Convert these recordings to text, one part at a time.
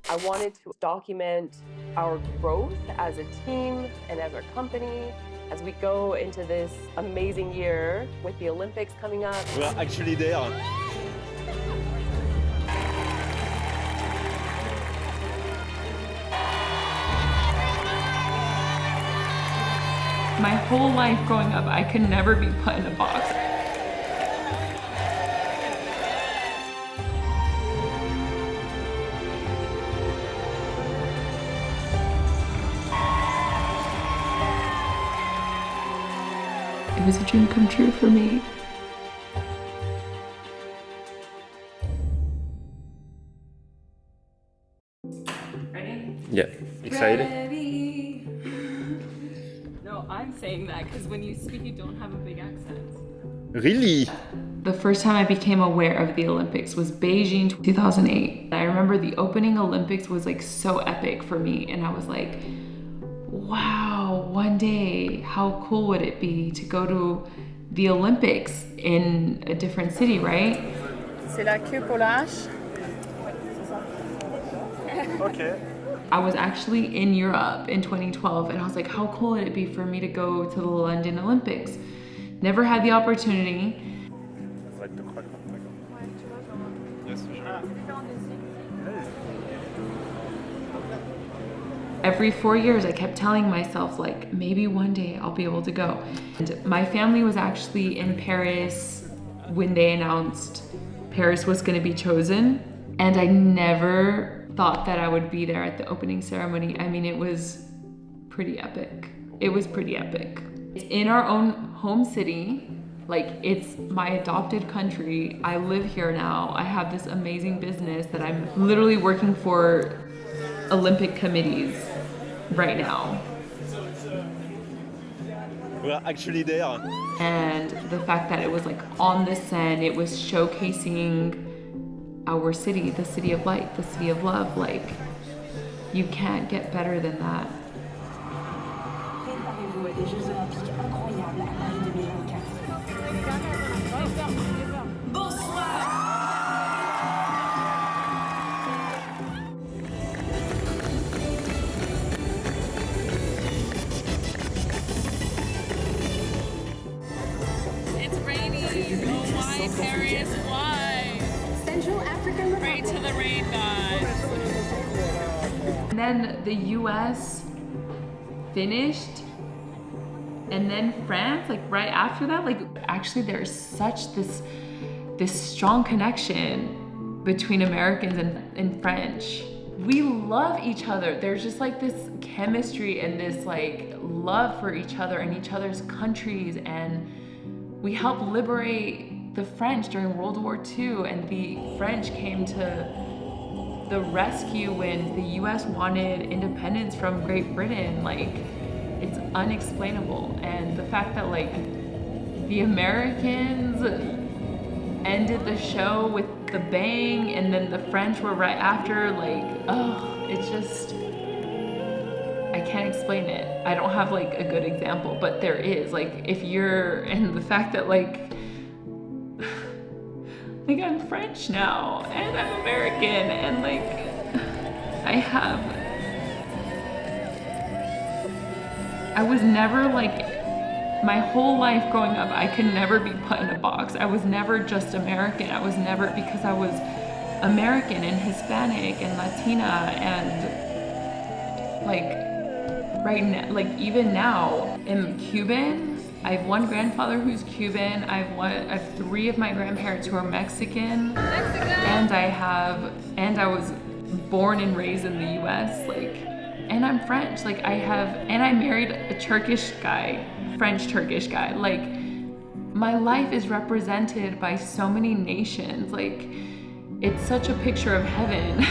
I wanted to document our growth as a team and as our company as we go into this amazing year with the Olympics coming up. We're actually there. My whole life growing up, I could never be put in a box. It was a dream come true for me. Ready? Yeah, excited? Ready. No, I'm saying that because when you speak, you don't have a big accent. Really? The first time I became aware of the Olympics was Beijing 2008. I remember the opening Olympics was like so epic for me, and I was like, wow, one day, how cool would it be to go to the Olympics in a different city, right? C'est la queue pour la hache. Okay. I was actually in Europe in 2012, and I was like, how cool would it be for me to go to the London Olympics? Never had the opportunity. Every 4 years, I kept telling myself, like, maybe one day I'll be able to go. And my family was actually in Paris when they announced Paris was going to be chosen. And I never thought that I would be there at the opening ceremony. I mean, it was pretty epic. It was pretty epic. It's in our own home city. Like, it's my adopted country. I live here now. I have this amazing business that I'm literally working for Olympic committees right now. We're actually there. And the fact that it was like on the Seine, it was showcasing our city, the city of light, the city of love. Like, you can't get better than that. It's raining. Oh, why, Paris? Why? Central African Pray to the rain god. And then the US finished, and then France, like right after that, like actually there's such this strong connection between Americans and French. We love each other. There's just like this chemistry and this like love for each other and each other's countries, and we helped liberate the French during World War II, and the French came to the rescue when the US wanted independence from Great Britain. Like, it's unexplainable. And the fact that like the Americans ended the show with the bang and then the French were right after, like, oh, it's just, I can't explain it. I don't have like a good example, but there is, like, if you're, and the fact that like I'm French now and I'm American, and like I was never like, my whole life growing up, I could never be put in a box. I was never just American. I was never, because I was American and Hispanic and Latina, and like right now, like even now, I'm Cuban. I have one grandfather who's Cuban. I have 3 of my grandparents who are Mexican. And I was born and raised in the US, like, and I'm French. Like, and I married a Turkish guy, French Turkish guy. Like, my life is represented by so many nations. Like, it's such a picture of heaven.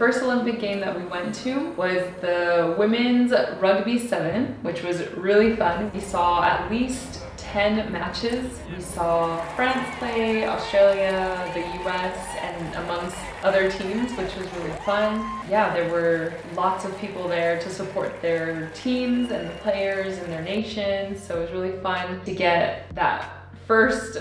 first Olympic game that we went to was the women's rugby 7, which was really fun. We saw at least 10 matches. We saw France play, Australia, the US, and amongst other teams, which was really fun. Yeah, there were lots of people there to support their teams and the players and their nations. So it was really fun to get that first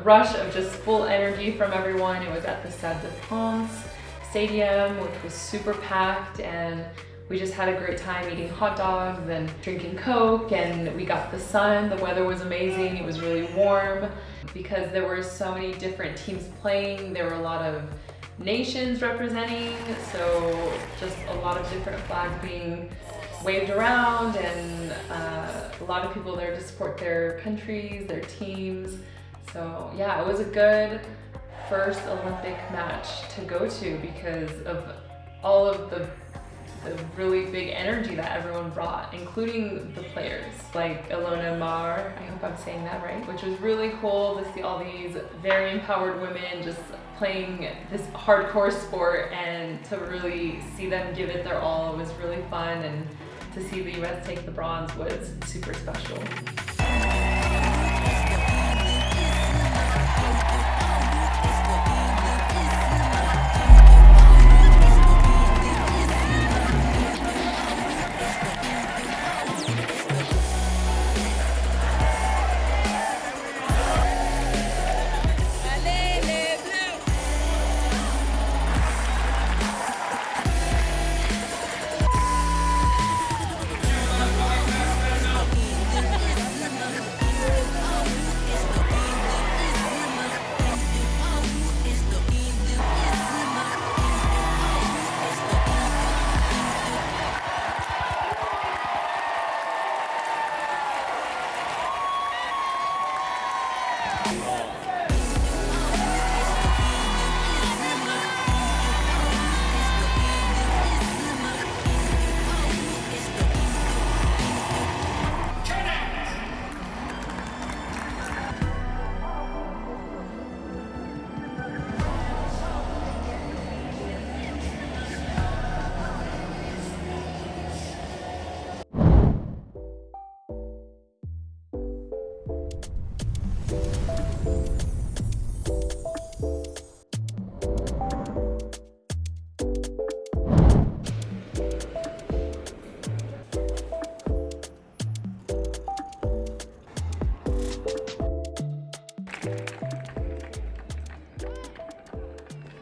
rush of just full energy from everyone. It was at the Stade de France stadium, which was super packed, and we just had a great time eating hot dogs and drinking Coke, and we got the sun. The weather was amazing. It was really warm because there were so many different teams playing. There were a lot of nations representing, so just a lot of different flags being waved around, and a lot of people there to support their countries, their teams. So yeah, it was a good first Olympic match to go to because of all of the really big energy that everyone brought, including the players like Ilona Mar, I hope I'm saying that right, which was really cool to see all these very empowered women just playing this hardcore sport, and to really see them give it their all was really fun, and to see the US take the bronze was super special.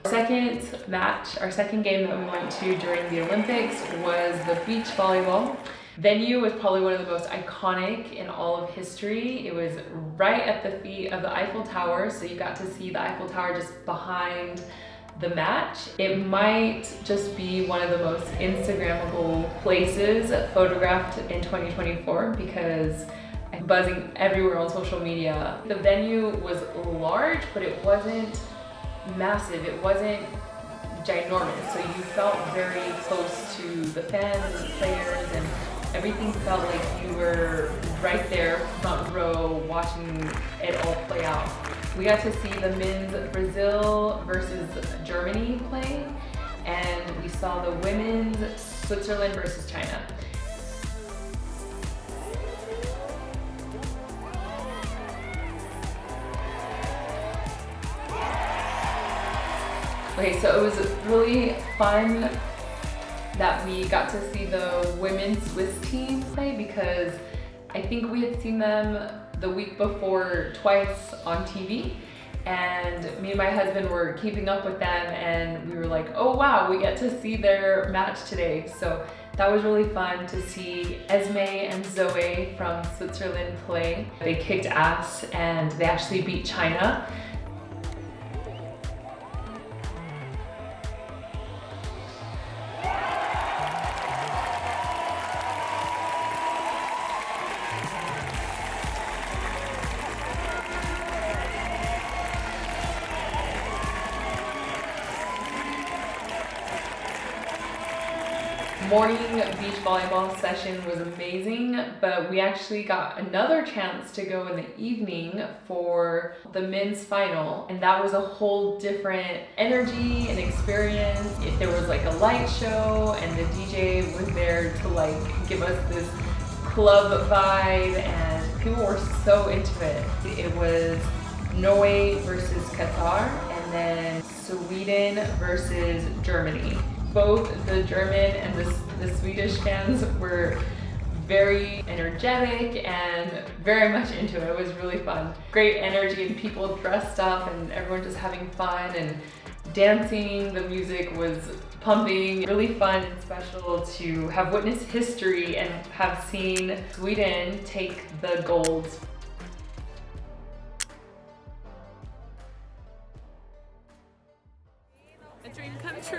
Second match, our second game that we went to during the Olympics was the beach volleyball. Venue was probably one of the most iconic in all of history. It was right at the feet of the Eiffel Tower, so you got to see the Eiffel Tower just behind the match. It might just be one of the most Instagrammable places photographed in 2024 because I'm buzzing everywhere on social media. The venue was large, but it wasn't massive. It wasn't ginormous, so you felt very close to the fans and the players, and everything felt like you were right there, front row, watching it all play out. We got to see the men's Brazil versus Germany play, and we saw the women's Switzerland versus China. Okay, so it was really fun that we got to see the women's Swiss team play because I think we had seen them the week before twice on TV, and me and my husband were keeping up with them, and we were like, oh wow, we get to see their match today. So that was really fun to see Esme and Zoe from Switzerland play. They kicked ass and they actually beat China. morning beach volleyball session was amazing, but we actually got another chance to go in the evening for the men's final, and that was a whole different energy and experience. If there was like a light show and the DJ was there to like give us this club vibe, and people were so into it. It was Norway versus Qatar, and then Sweden versus Germany. Both the German and the Swedish fans were very energetic and very much into it. It was really fun. Great energy and people dressed up and everyone just having fun and dancing. The music was pumping. Really fun and special to have witnessed history and have seen Sweden take the gold. A dream come true.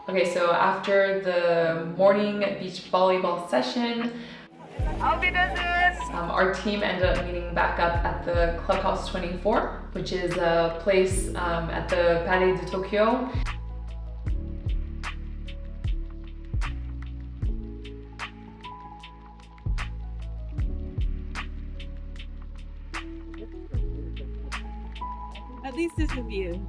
Okay, so after the morning beach volleyball session, our team ended up meeting back up at the Clubhouse 24, which is a place at the Palais de Tokyo. At least it's a view.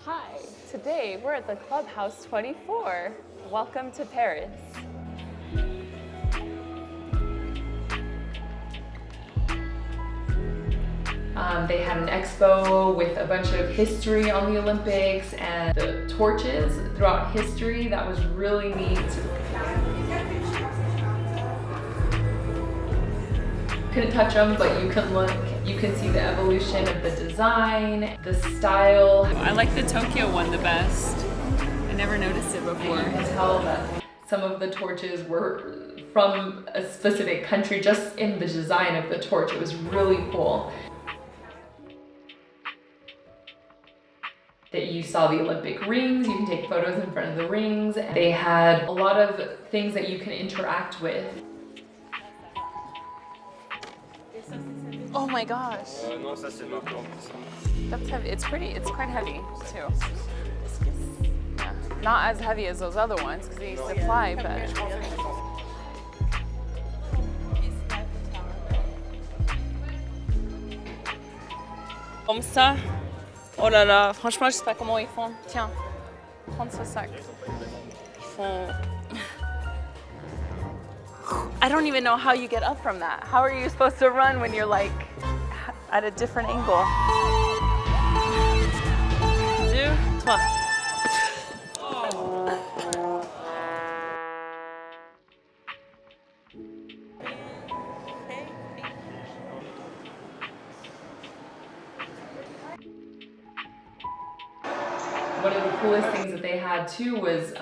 Hi, today we're at the Clubhouse 24. Welcome to Paris. They had an expo with a bunch of history on the Olympics and the torches throughout history. That was really neat. Couldn't touch them, but you can look. You can see the evolution of the design, the style. I like the Tokyo one the best. I never noticed it before. You can tell that some of the torches were from a specific country just in the design of the torch. It was really cool. That you saw the Olympic rings, you can take photos in front of the rings. They had a lot of things that you can interact with. Oh my gosh. Non, ça c'est marquant. That's heavy. It's quite heavy too. Yeah. Not as heavy as those other ones because they used to fly, but. Comme ça. Oh là là, franchement, je sais pas comment ils font. Tiens, prends ce sac. Ils font... I don't even know how you get up from that. How are you supposed to run when you're like at a different angle? 2, 3. One of the coolest things that they had too was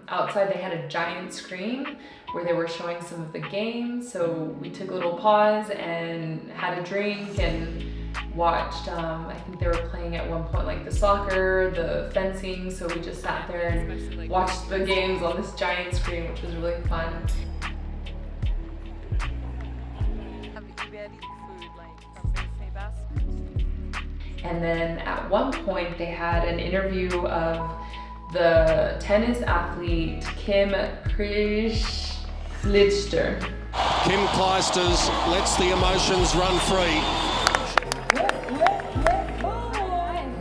outside they had a giant screen where they were showing some of the games. So we took a little pause and had a drink and watched, I think they were playing at one point like the soccer, the fencing. So we just sat there and watched the games on this giant screen, which was really fun. And then at one point they had an interview of the tennis athlete Kim Clijsters. Kim Clijsters lets the emotions run free.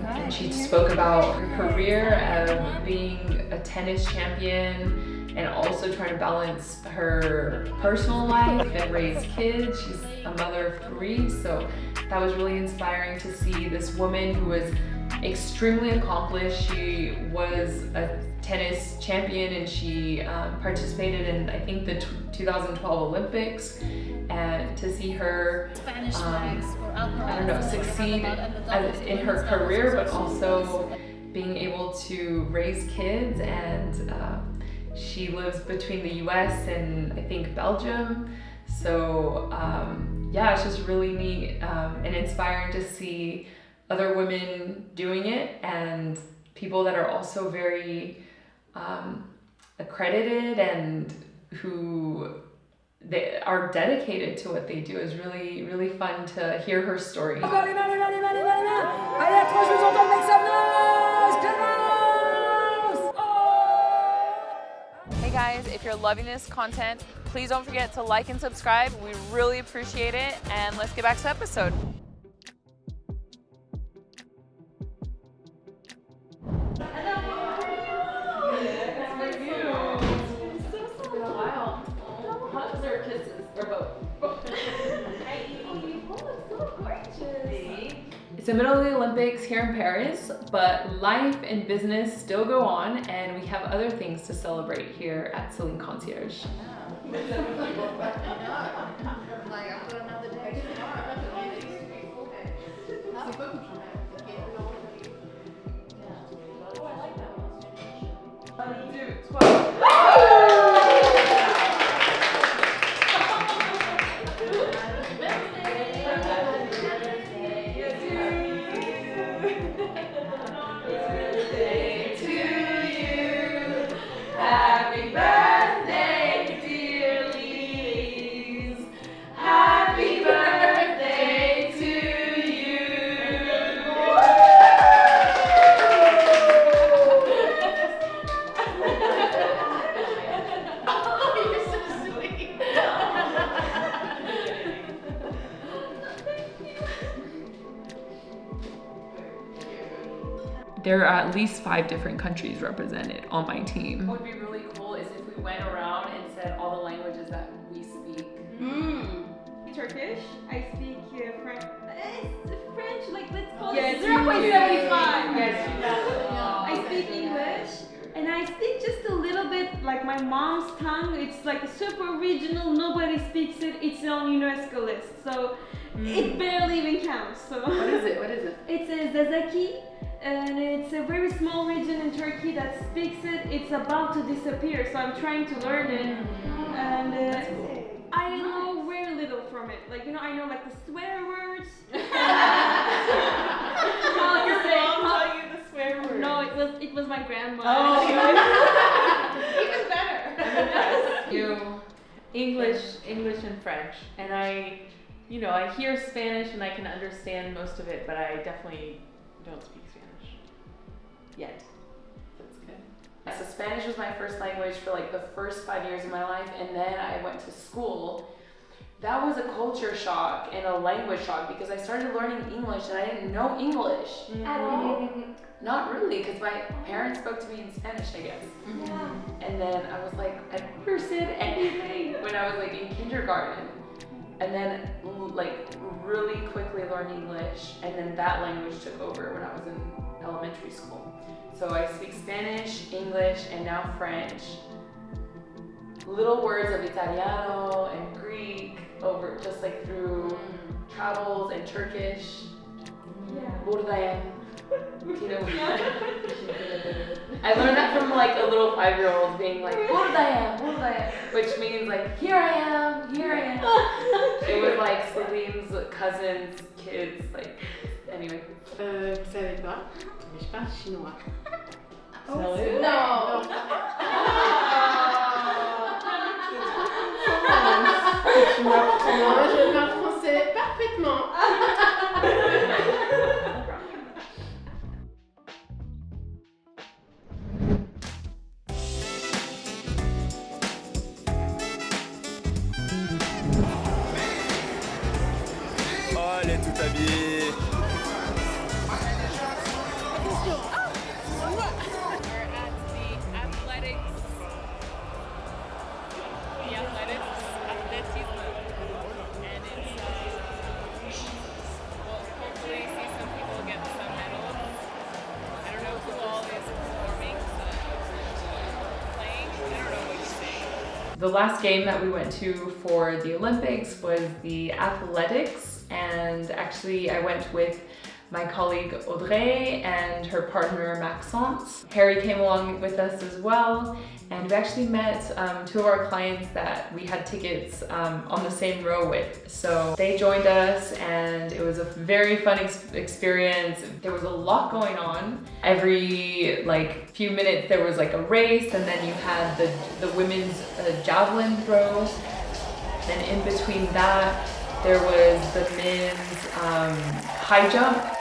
And she spoke about her career of being a tennis champion and also trying to balance her personal life and raise kids. She's a mother of 3, so that was really inspiring to see this woman who was extremely accomplished. She was a tennis champion and she participated in, I think, the 2012 Olympics. and to see her Spanish flags or alcohol. I don't know, succeed in her career, but also being able to raise kids. And she lives between the US and I think Belgium. So yeah, it's just really neat and inspiring to see other women doing it, and people that are also very accredited and who they are dedicated to what they do. Is really, really fun to hear her story. Hey guys, if you're loving this content, please don't forget to like and subscribe. We really appreciate it, and let's get back to the episode. Hugs or kisses or both? It's the middle of the Olympics here in Paris, but life and business still go on, and we have other things to celebrate here at CélineConcierge. There are at least 5 different countries represented on my team. What would be really cool is if we went around and said all the languages that we speak. Turkish. I speak French. French, like let's call Yes, it 0.75. Yes, I speak English, and I speak just a little bit like my mom's tongue. It's like a super regional. Nobody speaks it. It's on UNESCO list, so it barely even counts. So What is it? What is it? It's a Zazaki. And it's a very small region in Turkey that speaks it. It's about to disappear, so I'm trying to learn it. And I know very little from it. Like, you know, I know like the swear words. How to say? Tell you the swear word. No, it was my grandma. Oh, Even better. You English and French, and I hear Spanish and I can understand most of it, but I definitely don't speak Spanish yet. That's good. So Spanish was my first language for like the first 5 years of my life, and then I went to school. That was a culture shock and a language shock because I started learning English and I didn't know English at all. Not really, because my parents spoke to me in Spanish, I guess. Yeah. And then I was like, I never said anything when I was like in kindergarten. And then like really quickly learned English, and then that language took over when I was in elementary school. So I speak Spanish, English, and now French. Little words of Italiano and Greek over just like through travels, and Turkish. Buradayım. I learned that from like a little 5-year-old being like buradayım, which means like here I am. It was like Celine's cousins, kids, like anyway. Vous savez pas, mais je parle chinois. Sérieux? Non. Je parle français parfaitement. Oh, elle est toute habillée. The last game that we went to for the Olympics was the athletics, and actually I went with my colleague Audrey and her partner Maxence. Harry came along with us as well, and we actually met two of our clients that we had tickets on the same row with. So they joined us and it was a very fun experience. There was a lot going on. Every few minutes there was a race, and then you had the women's javelin throw. Then in between that, there was the men's high jump.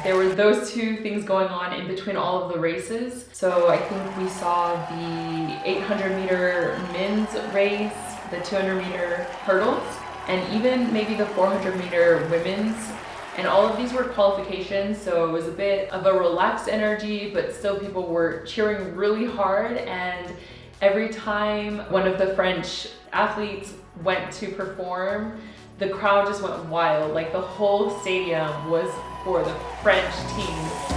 There were those two things going on in between all of the races. So I think we saw the 800 meter men's race, the 200 meter hurdles, and even maybe the 400 meter women's. And all of these were qualifications, so it was a bit of a relaxed energy, but still people were cheering really hard. And every time one of the French athletes went to perform, the crowd just went wild. The whole stadium was for the French team.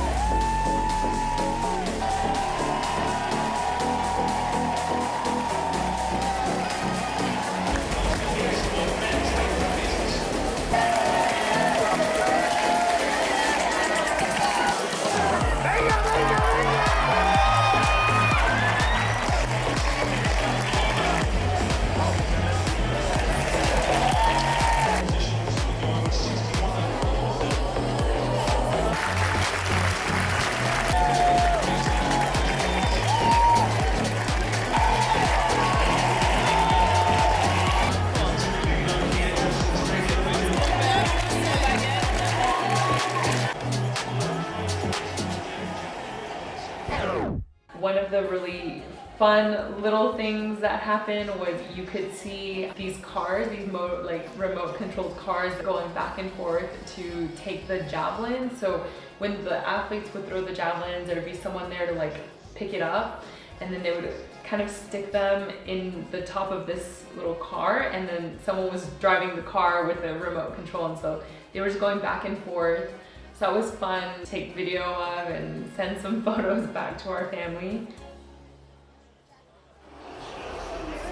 One of the really fun little things that happened was you could see these cars, these remote controlled cars going back and forth to take the javelin. So when the athletes would throw the javelins, there'd be someone there to pick it up, and then they would kind of stick them in the top of this little car, and then someone was driving the car with a remote control, and so they were just going back and forth. So that was fun to take video of and send some photos back to our family.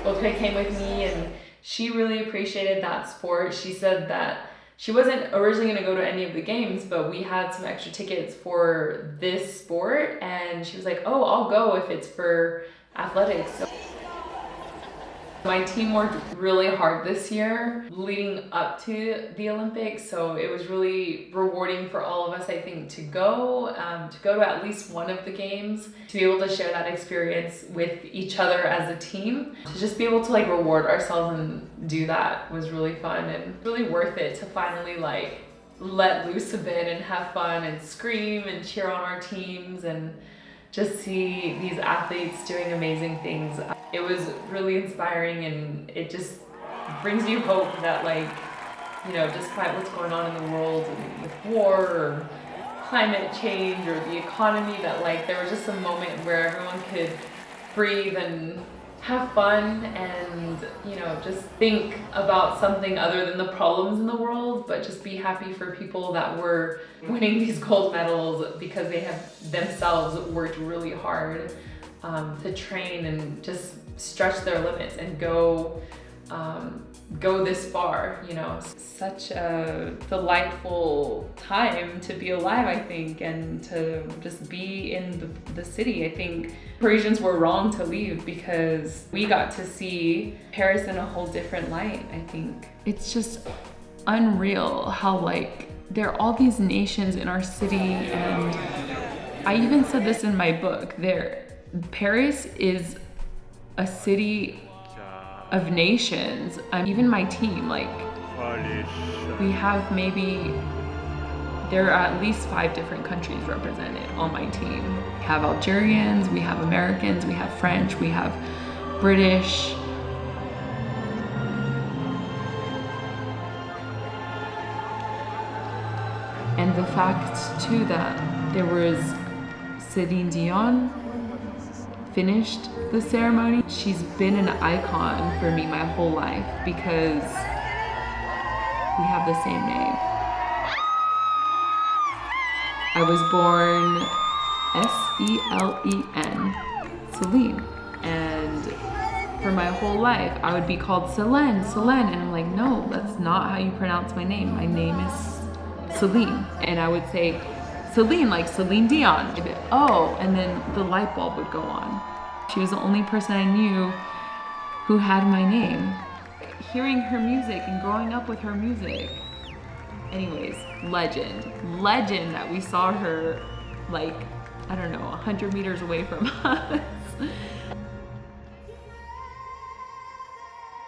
Audrey came with me and she really appreciated that sport. She said that she wasn't originally gonna go to any of the games, but we had some extra tickets for this sport, and she was like, oh, I'll go if it's for athletics. So my team worked really hard this year leading up to the Olympics, so it was really rewarding for all of us, I think, to go to at least one of the games, to be able to share that experience with each other as a team, to just be able to reward ourselves and do that was really fun and really worth it to finally let loose a bit and have fun and scream and cheer on our teams and just see these athletes doing amazing things. It was really inspiring, and it just brings you hope that despite what's going on in the world with war or climate change or the economy, that there was just a moment where everyone could breathe and have fun and just think about something other than the problems in the world, but just be happy for people that were winning these gold medals because they have themselves worked really hard to train and just stretch their limits and go this far. Such a delightful time to be alive, I think, and to just be in the city. I think Parisians were wrong to leave because we got to see Paris in a whole different light, I think. It's just unreal how there are all these nations in our city, and I even said this in my book, Paris is a city of nations. Even my team, we have there are at least 5 different countries represented on my team. We have Algerians, we have Americans, we have French, we have British. And the fact too that there was Celine Dion finished the ceremony. She's been an icon for me my whole life because we have the same name. I was born S-E-L-E-N, Celine, and for my whole life, I would be called Celine, Celine, and I'm like, no, that's not how you pronounce my name. My name is Celine. And I would say Celine, like Celine Dion. Oh, and then the light bulb would go on. She was the only person I knew who had my name. Hearing her music and growing up with her music. Anyways, legend that we saw her like, I don't know, 100 meters away from us.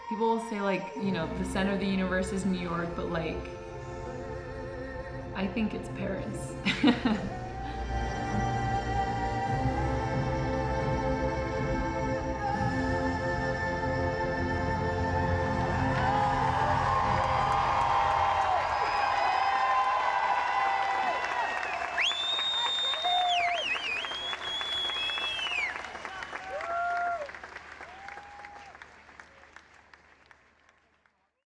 People will say like, you know, the center of the universe is New York, but like, I think it's Paris.